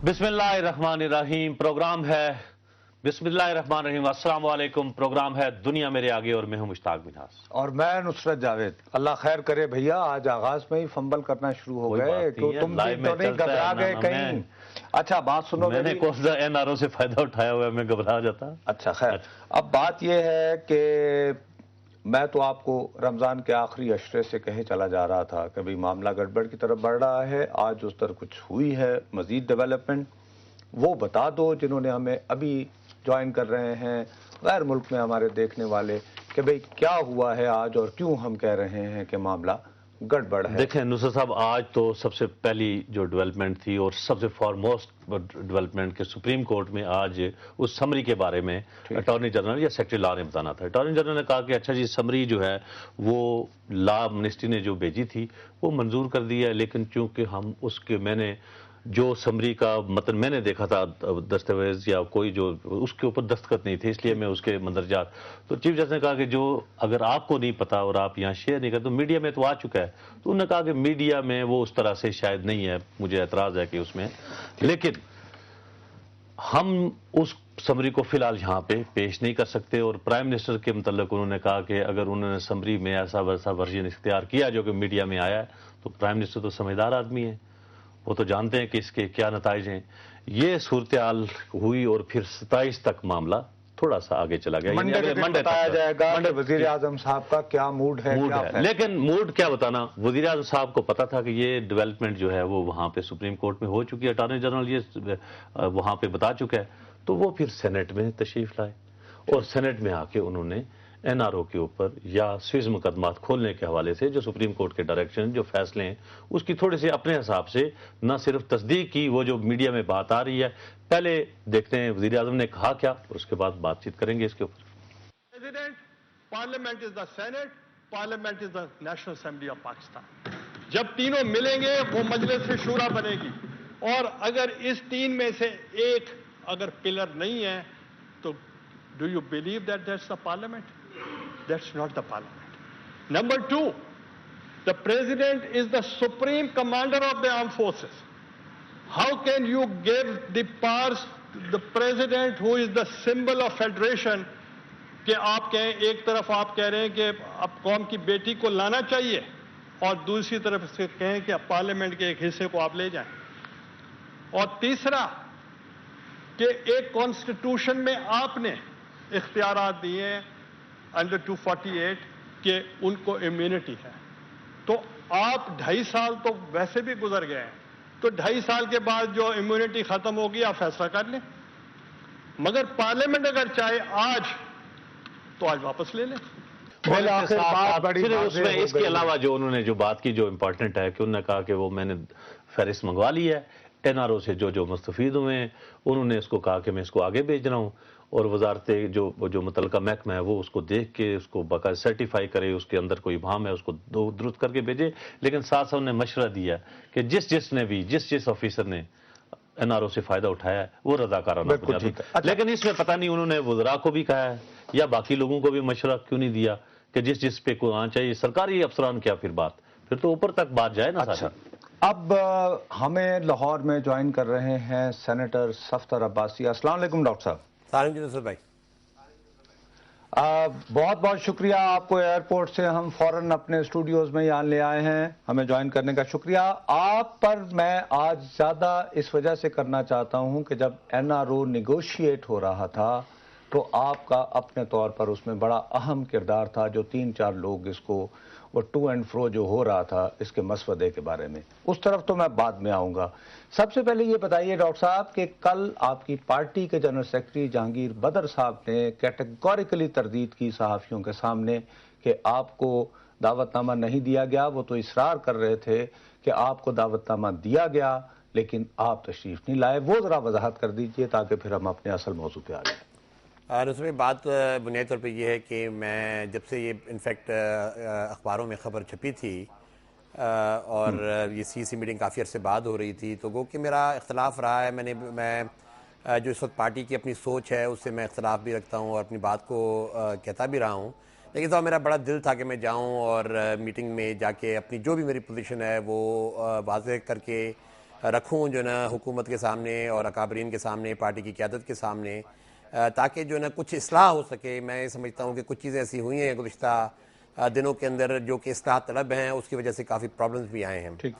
بسم اللہ الرحمن الرحیم پروگرام ہے بسم اللہ الرحمن الرحیم السلام علیکم پروگرام ہے دنیا میرے آگے اور میں ہوں مشتاق منہاس اور میں نصرت جاوید. اللہ خیر کرے بھیا, آج آغاز میں ہی فمبل کرنا شروع ہو گئے تو تم بھی تو نہیں گھبرا گئے کہیں؟ اچھا بات سنو, میں نے کون سا این آر او سے فائدہ اٹھایا ہوا ہے میں گھبرا جاتا. اچھا خیر, اب بات یہ ہے کہ میں تو آپ کو رمضان کے آخری عشرے سے کہے چلا جا رہا تھا کہ بھئی معاملہ گڑبڑ کی طرف بڑھ رہا ہے. آج اس طرح کچھ ہوئی ہے مزید ڈیولپمنٹ, وہ بتا دو جنہوں نے ہمیں ابھی جوائن کر رہے ہیں, غیر ملک میں ہمارے دیکھنے والے, کہ بھئی کیا ہوا ہے آج اور کیوں ہم کہہ رہے ہیں کہ معاملہ گڑبڑ ہے. دیکھیں نصرت صاحب, آج تو سب سے پہلی جو ڈیولپمنٹ تھی اور سب سے فارموسٹ ڈیولپمنٹ کہ سپریم کورٹ میں آج اس سمری کے بارے میں اٹارنی جنرل یا سیکرٹری لا نے بتانا تھا. اٹارنی جنرل نے کہا کہ اچھا جی سمری جو ہے وہ لا منسٹری نے جو بھیجی تھی وہ منظور کر دی ہے, لیکن چونکہ ہم اس کے میں نے جو سمری کا متن میں نے دیکھا تھا دستاویز یا کوئی جو اس کے اوپر دستخط نہیں تھے, اس لیے میں اس کے مندرجات, تو چیف جسٹس نے کہا کہ جو اگر آپ کو نہیں پتا اور آپ یہاں شیئر نہیں کرتے تو میڈیا میں تو آ چکا ہے. تو انہوں نے کہا کہ میڈیا میں وہ اس طرح سے شاید نہیں ہے, مجھے اعتراض ہے کہ اس میں, لیکن ہم اس سمری کو فی الحال یہاں پہ پیش نہیں کر سکتے. اور پرائم منسٹر کے متعلق انہوں نے کہا کہ اگر انہوں نے سمری میں ایسا ویسا ورژن اختیار کیا جو کہ میڈیا میں آیا ہے تو پرائم منسٹر تو سمجھدار آدمی ہے, وہ تو جانتے ہیں کہ اس کے کیا نتائج ہیں. یہ صورتحال ہوئی اور پھر 27 تک معاملہ تھوڑا سا آگے چلا گیا. منڈے بتایا جائے گا کہ وزیر اعظم صاحب کا کیا موڈ ہے. لیکن موڈ کیا بتانا, وزیر اعظم صاحب کو پتا تھا کہ یہ ڈیولپمنٹ جو ہے وہ وہاں پہ سپریم کورٹ میں ہو چکی ہے, اٹارنی جنرل یہ وہاں پہ بتا چکا ہے, تو وہ پھر سینٹ میں تشریف لائے اور سینٹ میں آ کے انہوں نے این آر او کے اوپر یا سوئز مقدمات کھولنے کے حوالے سے جو سپریم کورٹ کے ڈائریکشن جو فیصلے ہیں اس کی تھوڑی سی اپنے حساب سے نہ صرف تصدیق کی, وہ جو میڈیا میں بات آ رہی ہے پہلے دیکھتے ہیں وزیر اعظم نے کہا کیا اور اس کے بعد بات چیت کریں گے اس کے اوپر. Parliament is the Senate, parliament is the National Assembly of Pakistan. جب تینوں ملیں گے وہ مجلس شورا بنے گی, اور اگر اس تین میں سے ایک اگر پلر نہیں ہے تو do you believe that that's the parliament? That's not the parliament. Number two, the president is the supreme commander of the armed forces. How can you give the powers to the president who is the symbol of federation کہ آپ کہیں ایک طرف آپ کہہ رہے ہیں کہ اب قوم کی بیٹی کو لانا چاہیے اور دوسری طرف سے کہیں کہ اب پارلیمنٹ کے ایک حصے کو آپ لے جائیں. اور تیسرا کہ ایک کانسٹیٹیوشن میں آپ نے اختیارات دیے ہیں انڈر 248 کہ ان کو امیونٹی ہے, تو آپ 2.5 سال تو ویسے بھی گزر گئے ہیں, تو 2.5 سال کے بعد جو امیونٹی ختم ہوگی آپ فیصلہ کر لیں, مگر پارلیمنٹ اگر چاہے آج تو آج واپس لے لیں. پھر اس کے علاوہ جو انہوں نے جو بات کی جو امپورٹنٹ ہے کہ انہوں نے کہا کہ وہ میں نے فہرست منگوا لی ہے این آر او سے, جو مستفید ہوئے ہیں انہوں نے اس کو کہا کہ میں اس کو آگے بھیج رہا ہوں, اور وزارت جو متعلقہ محکمہ ہے وہ اس کو دیکھ کے اس کو باقاعدہ سرٹیفائی کرے, اس کے اندر کوئی ابہام ہے اس کو درست کر کے بھیجے. لیکن ساتھ ساتھ نے مشورہ دیا کہ جس آفیسر نے این آر او سے فائدہ اٹھایا ہے وہ رضاکارانہ بنیاد پر. لیکن اس میں پتہ نہیں انہوں نے وزراء کو بھی کہا ہے یا باقی لوگوں کو بھی مشورہ کیوں نہیں دیا کہ جس پہ کو آنا چاہیے سرکاری افسران کیا, پھر تو اوپر تک بات جائے نا. اچھا, اب ہمیں لاہور میں جوائن کر رہے ہیں سینیٹر صفدر عباسی. السلام علیکم ڈاکٹر صاحب. سلام جی نصر بھائی. بہت بہت شکریہ آپ کو, ایئرپورٹ سے ہم فوراً اپنے اسٹوڈیوز میں یہاں لے آئے ہیں, ہمیں جوائن کرنے کا شکریہ. آپ پر میں آج زیادہ اس وجہ سے کرنا چاہتا ہوں کہ جب این آر او نیگوشیٹ ہو رہا تھا تو آپ کا اپنے طور پر اس میں بڑا اہم کردار تھا, جو 3-4 لوگ اس کو وہ ٹو اینڈ فرو جو ہو رہا تھا اس کے مسودے کے بارے میں, اس طرف تو میں بعد میں آؤں گا. سب سے پہلے یہ بتائیے ڈاکٹر صاحب کہ کل آپ کی پارٹی کے جنرل سیکرٹری جہانگیر بدر صاحب نے کیٹیگوریکلی تردید کی صحافیوں کے سامنے کہ آپ کو دعوت نامہ نہیں دیا گیا. وہ تو اصرار کر رہے تھے کہ آپ کو دعوت نامہ دیا گیا لیکن آپ تشریف نہیں لائے. وہ ذرا وضاحت کر دیجئے تاکہ پھر ہم اپنے اصل موضوع پہ آ جائیں. نصر بھائی, بات بنیادی طور پہ یہ ہے کہ میں جب سے یہ انفیکٹ اخباروں میں خبر چھپی تھی اور یہ سی میٹنگ کافی عرصے بعد ہو رہی تھی, تو گو کہ میرا اختلاف رہا ہے. میں جو اس وقت پارٹی کی اپنی سوچ ہے اس سے میں اختلاف بھی رکھتا ہوں اور اپنی بات کو کہتا بھی رہا ہوں, لیکن تو میرا بڑا دل تھا کہ میں جاؤں اور میٹنگ میں جا کے اپنی جو بھی میری پوزیشن ہے وہ واضح کر کے رکھوں جو نا حکومت کے سامنے اور اکابرین کے سامنے، پارٹی کی قیادت کے سامنے، تاکہ جو نا کچھ اصلاح ہو سکے. میں سمجھتا ہوں کہ کچھ چیزیں ایسی ہوئی ہیں گزشتہ دنوں کے اندر جو کہ اصلاح طلب ہیں، اس کی وجہ سے کافی پرابلمز بھی آئے ہیں. ٹھیک.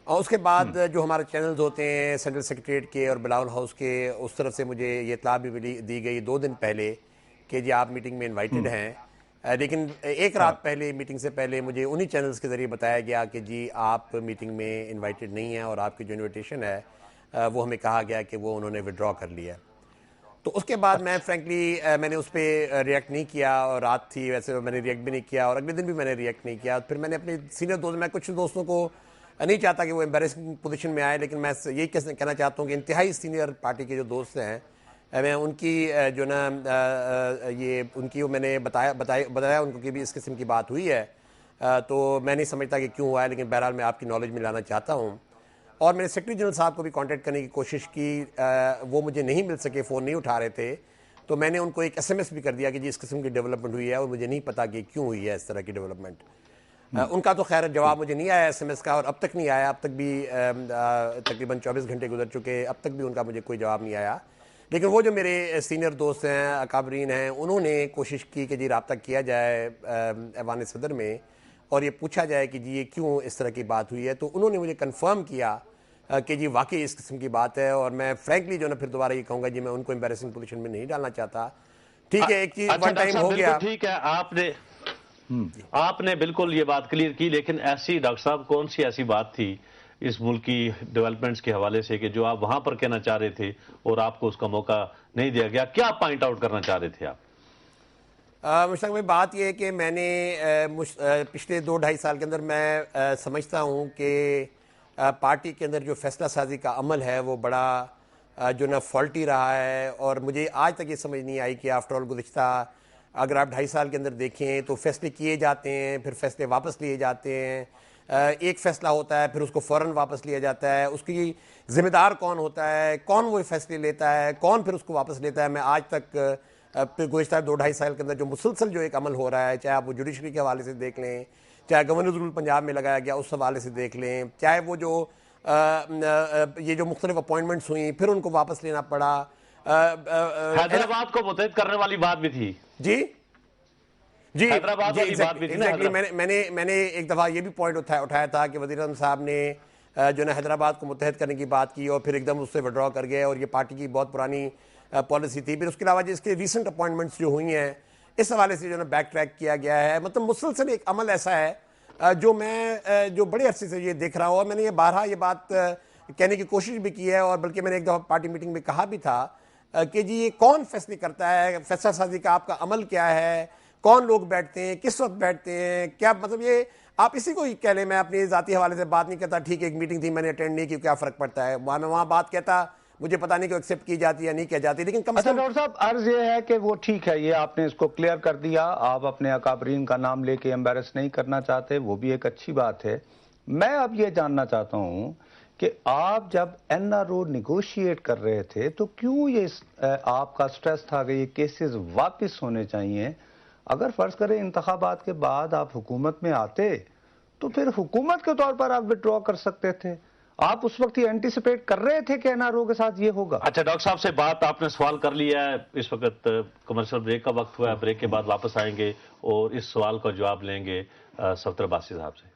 اور اس کے بعد جو ہمارے چینلز ہوتے ہیں سینٹرل سیکریٹریٹ کے اور بلاول ہاؤس کے، اس طرف سے مجھے یہ اطلاع بھی دی گئی 2 دن پہلے کہ جی آپ میٹنگ میں انوائٹڈ ہیں. لیکن ایک رات پہلے، میٹنگ سے پہلے، مجھے انہی چینلز کے ذریعے بتایا گیا کہ جی آپ میٹنگ میں انوائٹڈ نہیں ہیں اور آپ کی جو انویٹیشن ہے وہ ہمیں کہا گیا کہ وہ انہوں نے وڈرا کر لیا. تو اس کے بعد میں فرینکلی میں نے اس پہ ریئیکٹ نہیں کیا، اور رات تھی ویسے میں نے ریئیکٹ بھی نہیں کیا، اور اگلے دن بھی میں نے ریئیکٹ نہیں کیا. پھر میں نے اپنے سینئر دوست، میں کچھ دوستوں کو نہیں چاہتا کہ وہ امبیرسنگ پوزیشن میں آئے، لیکن میں یہی کہنا چاہتا ہوں کہ انتہائی سینئر پارٹی کے جو دوست ہیں، میں ان کی جو نا یہ ان کی میں نے بتایا ان کو کہ بھی اس قسم کی بات ہوئی ہے. تو میں نہیں سمجھتا کہ کیوں ہوا ہے، لیکن بہرحال میں آپ کی نالج میں لانا چاہتا ہوں. اور میں نے سیکرٹری جنرل صاحب کو بھی کانٹیکٹ کرنے کی کوشش کی، وہ مجھے نہیں مل سکے، فون نہیں اٹھا رہے تھے. تو میں نے ان کو ایک SMS بھی کر دیا کہ جی اس قسم کی ڈیولپمنٹ ہوئی ہے اور مجھے نہیں پتا کہ کیوں ہوئی ہے اس طرح کی ڈیولپمنٹ. ان کا تو خیر جواب مجھے نہیں آیا SMS کا، اور اب تک نہیں آیا. اب تک بھی تقریباً 24 گھنٹے گزر چکے، اب تک بھی ان کا مجھے کوئی جواب نہیں آیا. لیکن وہ جو میرے سینئر دوست ہیں، اکابرین ہیں، انہوں نے کوشش کی کہ جی رابطہ کیا جائے ایوان صدر میں اور یہ پوچھا جائے کہ جی یہ کیوں اس طرح کی بات ہوئی ہے. تو انہوں نے مجھے کنفرم کیا کہ جی واقعی اس قسم کی بات ہے. اور میں فرینکلی جو نا پھر دوبارہ یہ کہوں گا جی میں ان کو امبیرسنگ پوزیشن میں نہیں ڈالنا چاہتا. ٹھیک ہے، ایک چیز ون ٹائم ہو گیا. ٹھیک ہے، آپ نے بالکل یہ بات کلیئر کی، لیکن ایسی ڈاکٹر صاحب کون سی ایسی بات تھی اس ملک کی ڈیولپمنٹس کے حوالے سے کہ جو آپ وہاں پر کہنا چاہ رہے تھے اور آپ کو اس کا موقع نہیں دیا گیا؟ کیا پوائنٹ آؤٹ کرنا چاہ رہے تھے آپ؟ مشتاق بھائی، بات یہ ہے کہ میں نے پچھلے 2-2.5 سال کے اندر میں سمجھتا ہوں کہ پارٹی کے اندر جو فیصلہ سازی کا عمل ہے وہ بڑا جو نا فالٹی رہا ہے. اور مجھے آج تک یہ سمجھ نہیں آئی کہ آفٹر آل گزشتہ اگر آپ 2.5 سال کے اندر دیکھیں تو فیصلے کیے جاتے ہیں، پھر فیصلے واپس لیے جاتے ہیں. ایک فیصلہ ہوتا ہے پھر اس کو فوراً واپس لیا جاتا ہے. اس کی ذمہ دار کون ہوتا ہے، کون وہ فیصلے لیتا ہے، کون پھر اس کو واپس لیتا ہے. میں آج تک گزشتہ 2-2.5 سال کے اندر جو مسلسل جو ایک عمل ہو رہا ہے، چاہے آپ وہ جوڈیشری کے حوالے سے دیکھ لیں، چاہے گورننس رول پنجاب میں لگایا گیا اس حوالے سے دیکھ لیں، چاہے وہ جو یہ جو مختلف اپوائنٹمنٹس ہوئیں پھر ان کو واپس لینا پڑا. حیدرآباد کو متحد کرنے والی بات بھی تھی. جی جی حیدرآباد والی بات بھی تھی نا. میں نے ایک دفعہ یہ بھی پوائنٹ اٹھایا تھا کہ وزیر اعظم صاحب نے جو نا حیدرآباد کو متحد کرنے کی بات کی اور پھر ایک دم اس سے وڈرا کر گئے، اور یہ پارٹی کی بہت پرانی پالیسی تھی. پھر اس کے علاوہ اس کے ریسنٹ اپوائنٹمنٹس جو ہوئی ہیں اس حوالے سے جو نا بیک ٹریک کیا گیا ہے. مطلب مسلسل ایک عمل ایسا ہے جو میں جو بڑے عرصے سے یہ دیکھ رہا ہوں. اور میں نے یہ بارہا یہ بات کہنے کی کوشش بھی کی ہے، اور بلکہ میں نے ایک دفعہ پارٹی میٹنگ میں کہا بھی تھا کہ جی یہ کون فیصلے کرتا ہے، فیصلہ سازی کا آپ کا عمل کیا ہے، کون لوگ بیٹھتے ہیں، کس وقت بیٹھتے ہیں، کیا مطلب یہ آپ اسی کو ہی کہہ لیں. میں اپنی ذاتی حوالے سے بات نہیں کرتا، ٹھیک ہے ایک میٹنگ تھی میں نے اٹینڈ نہیں کی، کیا فرق پڑتا ہے. میں وہاں بات کہتا، مجھے پتہ نہیں کہ ایکسیپٹ کی جاتی یا نہیں کی جاتی، لیکن کم اچھا ڈاکٹر صاحب، عرض یہ ہے کہ وہ ٹھیک ہے، یہ آپ نے اس کو کلیئر کر دیا، آپ اپنے اکابرین کا نام لے کے امبیرس نہیں کرنا چاہتے، وہ بھی ایک اچھی بات ہے. میں اب یہ جاننا چاہتا ہوں کہ آپ جب NRO نیگوشیٹ کر رہے تھے تو کیوں یہ آپ کا سٹریس تھا کہ یہ کیسز واپس ہونے چاہیے؟ اگر فرض کریں انتخابات کے بعد آپ حکومت میں آتے تو پھر حکومت کے طور پر آپ وڈرا کر سکتے تھے. آپ اس وقت یہ اینٹیسپیٹ کر رہے تھے کہ NRO کے ساتھ یہ ہوگا؟ اچھا ڈاکٹر صاحب سے بات آپ نے سوال کر لیا ہے. اس وقت کمرشل بریک کا وقت ہوا ہے، بریک کے بعد واپس آئیں گے اور اس سوال کا جواب لیں گے صفدر عباسی صاحب سے.